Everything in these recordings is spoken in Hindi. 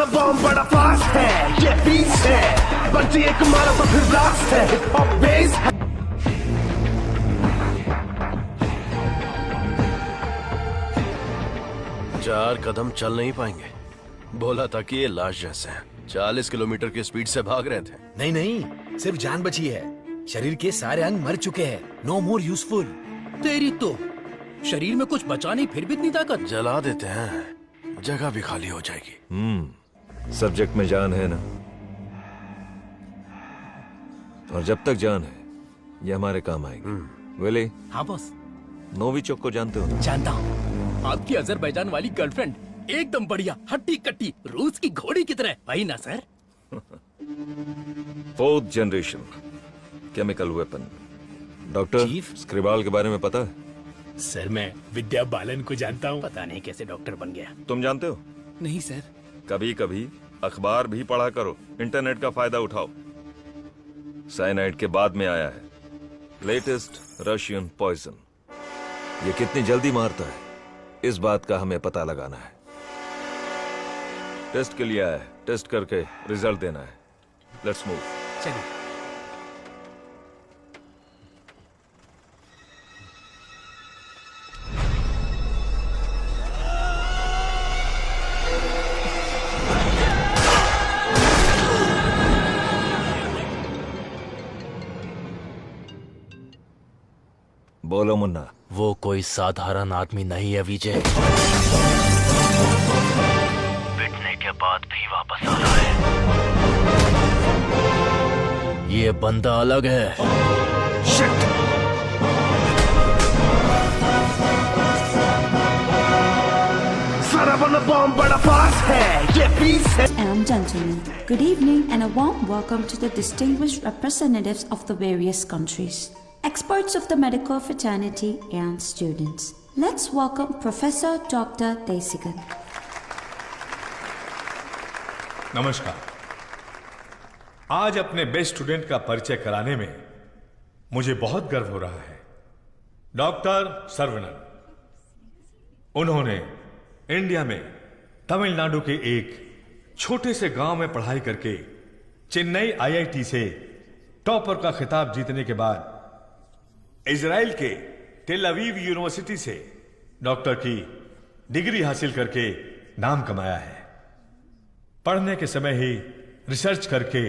सारा बॉम्ब बड़ा फास्ट है, ये बीच है, बच्ची एक मारा तो फिर ब्लास्ट है, हिप हॉप बेस है। चार कदम चल नहीं पाएंगे। बोला था कि ये लाश जैसे हैं। 40 किलोमीटर की स्पीड से भाग रहे थे। नहीं नहीं, सिर्फ जान बची है। शरीर के सारे अंग मर चुके हैं। No more useful. तेरी तो शरीर में कुछ बचा नहीं, फिर भी इतनी ताकत। जला देते हैं, जगह भी खाली हो जाएगी। सब्जेक्ट में जान है ना, और जब तक जान है ये हमारे काम आएगी। वेले। हाँ बॉस। नोविचोक को जानते हो ना? जानता हूँ। आपकी अजरबैजान वाली गर्लफ्रेंड एकदम बढ़िया, हट्टी कट्टी, रूस की घोड़ी की तरह। वही ना sir? 4th generation chemical weapon. Doctor chief? Skripal के बारे में पता है? सर मैं विद्या बालन को जानता हूँ। पता नहीं कैसे डॉक्टर बन गया। तुम जानते हो? नहीं सर। कभी कभी अखबार भी पढ़ा करो, इंटरनेट का फायदा उठाओ। साइनाइड के बाद में आया है लेटेस्ट रशियन पॉइजन। ये कितनी जल्दी मारता है, इस बात का हमें पता लगाना है। टेस्ट के लिए आया है, टेस्ट करके रिजल्ट देना है। Let's move. चलिए। बोलो मुन्ना। वो कोई साधारण आदमी नहीं है विजय। पिटने के बाद भी वापस आ रहा है। ये बंदा अलग है। शिट! सारा बॉम्ब बड़ा फास्ट है, ये बीच है। And gentlemen, good evening and a warm welcome to the distinguished representatives of the various countries, experts of the medical fraternity and students. Let's welcome Professor Dr. Desigan. नमस्कार। आज अपने बेस्ट स्टूडेंट का परिचय कराने में मुझे बहुत गर्व हो रहा है। डॉक्टर सर्वनन। उन्होंने इंडिया में तमिलनाडु के एक छोटे से गांव में पढ़ाई करके चेन्नई आईआईटी से टॉपर का खिताब जीतने के बाद इजराइल के टेल अवीव यूनिवर्सिटी से डॉक्टर की डिग्री हासिल करके नाम कमाया है। पढ़ने के समय ही रिसर्च करके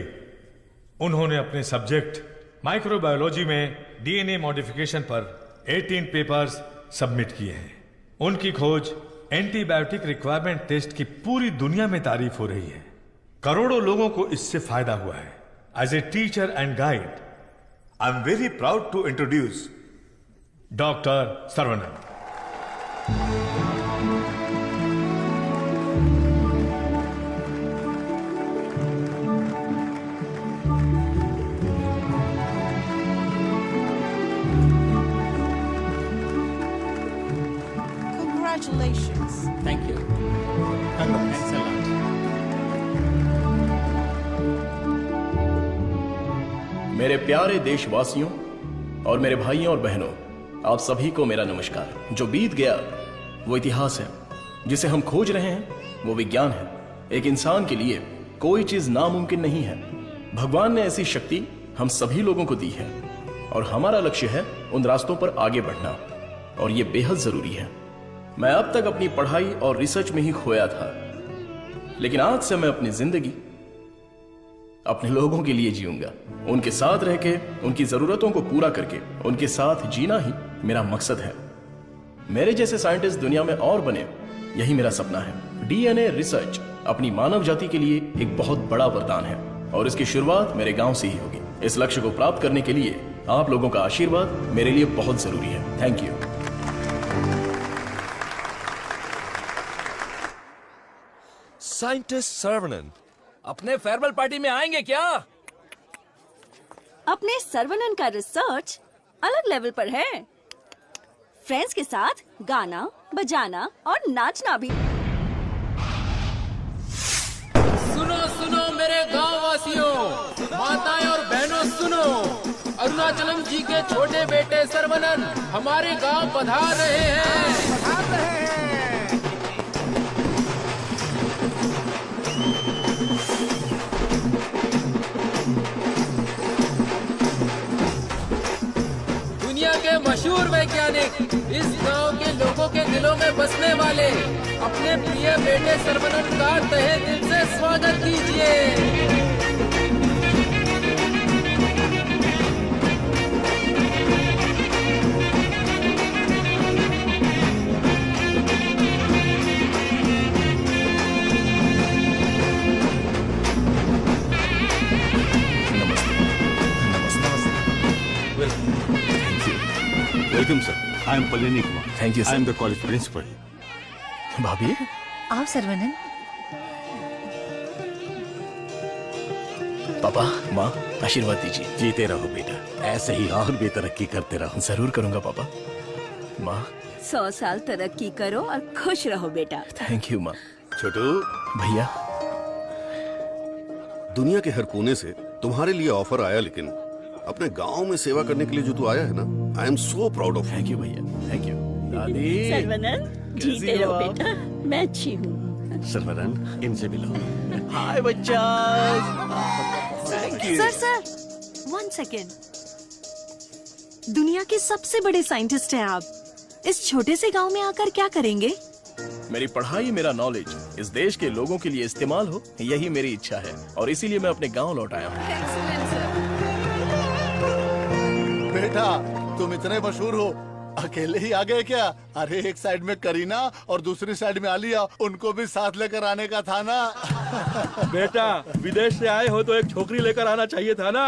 उन्होंने अपने सब्जेक्ट माइक्रोबायोलॉजी में डीएनए मॉडिफिकेशन पर 18 पेपर्स सबमिट किए हैं। उनकी खोज एंटीबायोटिक रिक्वायरमेंट टेस्ट की पूरी दुनिया में तारीफ हो रही है। करोड़ों लोगों को इससे फायदा हुआ है। As a teacher and guide, I am very proud to introduce doctor Saravanan. Congratulations. Thank you. Thanks a lot. मेरे प्यारे देशवासियों और मेरे भाइयों और बहनों, आप सभी को मेरा नमस्कार। जो बीत गया वो इतिहास है, जिसे हम खोज रहे हैं वो विज्ञान है। एक इंसान के लिए कोई चीज नामुमकिन नहीं है। भगवान ने ऐसी शक्ति हम सभी लोगों को दी है और हमारा लक्ष्य है उन रास्तों पर आगे बढ़ना, और ये बेहद जरूरी है। मैं अब तक अपनी पढ़ाई और रिसर्च में ही खोया था, लेकिन आज से मैं अपनी जिंदगी अपने लोगों के लिए जीऊंगा। उनके साथ रह के, उनकी जरूरतों को पूरा करके, उनके साथ जीना ही मेरा मकसद है। मेरे जैसे साइंटिस्ट दुनिया में और बने, यही मेरा सपना है। डीएनए रिसर्च अपनी मानव जाति के लिए एक बहुत बड़ा वरदान है और इसकी शुरुआत मेरे गांव से ही होगी। इस लक्ष्य को प्राप्त करने के लिए आप लोगों का आशीर्वाद मेरे लिए बहुत जरूरी है। Thank you. साइंटिस्ट सर्वनन अपने फेयरवेल पार्टी में आएंगे क्या? अपने सर्वनन का रिसर्च अलग लेवल पर है। फ्रेंड्स के साथ गाना, बजाना और नाचना भी। सुनो सुनो मेरे गांव वासियों, माताएं और बहनों सुनो। अरुणाचलम जी के छोटे बेटे सर्वनन हमारे गांव पधार रहे हैं। दुनिया के मशहूर वैज्ञानिक, इस गांव के लोगों के दिलों में बसने वाले अपने प्रिय बेटे सर्वनन का तहे दिल से स्वागत कीजिए। Welcome, sir. I am Palani Kumar. Thank you, sir. I am the college principal. भाभी, आओ सरवनन। पापा, माँ, आशीर्वाद दीजिए। जीते रहो बेटा, ऐसे ही और भी तरक्की करते रहो। जरूर करूंगा पापा। माँ, 100 साल तरक्की करो और खुश रहो बेटा। थैंक यू माँ। छोटू, भैया, दुनिया के हर कोने से तुम्हारे लिए ऑफर आया, लेकिन अपने गांव में सेवा करने के लिए जो तू आया है ना, I am so proud of. Thank you भैया, थैंक यू। दादी, सर्वनन, जीते रहो बेटा, मैं अच्छी हूँ। सर्वनन, इनसे मिलो। हाय बच्चा। Thank you. Sir 1 second. दुनिया के सबसे बड़े साइंटिस्ट हैं आप, इस छोटे से गांव में आकर क्या करेंगे? मेरी पढ़ाई, मेरा नॉलेज इस देश के लोगों के लिए इस्तेमाल हो, यही मेरी इच्छा है और इसीलिए मैं अपने गांव लौट आया हूँ। बेटा, तुम इतने मशहूर हो, अकेले ही आ गए क्या? अरे एक साइड में करीना और दूसरी साइड में आलिया, उनको भी साथ लेकर आने का था ना। बेटा, विदेश से आए हो तो एक छोकरी लेकर आना चाहिए था ना।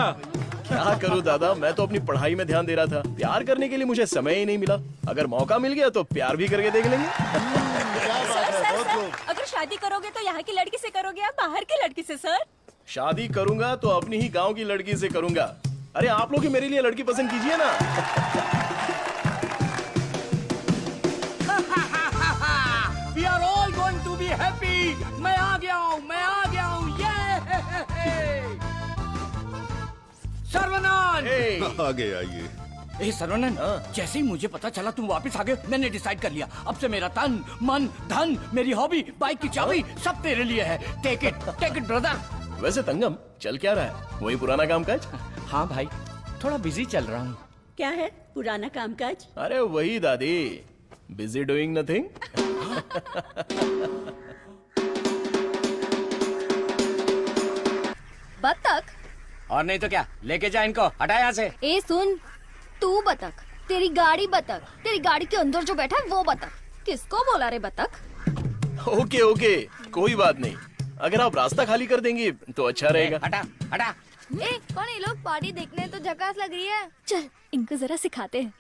क्या करूं दादा, मैं तो अपनी पढ़ाई में ध्यान दे रहा था। प्यार करने के लिए मुझे समय ही नहीं मिला। अगर मौका मिल गया तो प्यार भी करके देख लेंगे। अगर शादी करोगे तो यहाँ की लड़की से करोगे या बाहर की लड़की से? सर, शादी करूंगा तो अपनी ही गांव की लड़की से करूंगा। अरे आप लोग ही मेरे लिए लड़की पसंद कीजिए ना। We are all going to be happy. मैं आ गया हूँ, ये सर्वनन। आगे आइए। ए सर्वनन, जैसे ही मुझे पता चला तुम वापस आ गए, मैंने डिसाइड कर लिया, अब से मेरा तन, मन, धन, मेरी हॉबी, बाइक की चाबी सब तेरे लिए है। Take it brother. वैसे तंगम, चल क्या रहा है? वही पुराना काम काज? हाँ भाई, थोड़ा बिजी चल रहा हूँ। क्या है पुराना कामकाज? अरे वही दादी, बिजी डूइंग नथिंग। बत्तख? और नहीं तो क्या, लेके जा इनको, हटा यहाँ से। ए सुन, तू बतख, तेरी गाड़ी बतख, तेरी गाड़ी के अंदर जो बैठा है वो बतख। किसको बोला रे बतख? ओके, कोई बात नहीं। अगर आप रास्ता खाली कर देंगी तो अच्छा रहेगा। हटा। ए, कौन ये लोग? पार्टी देखने तो झकास लग रही है। चल, इनको जरा सिखाते हैं।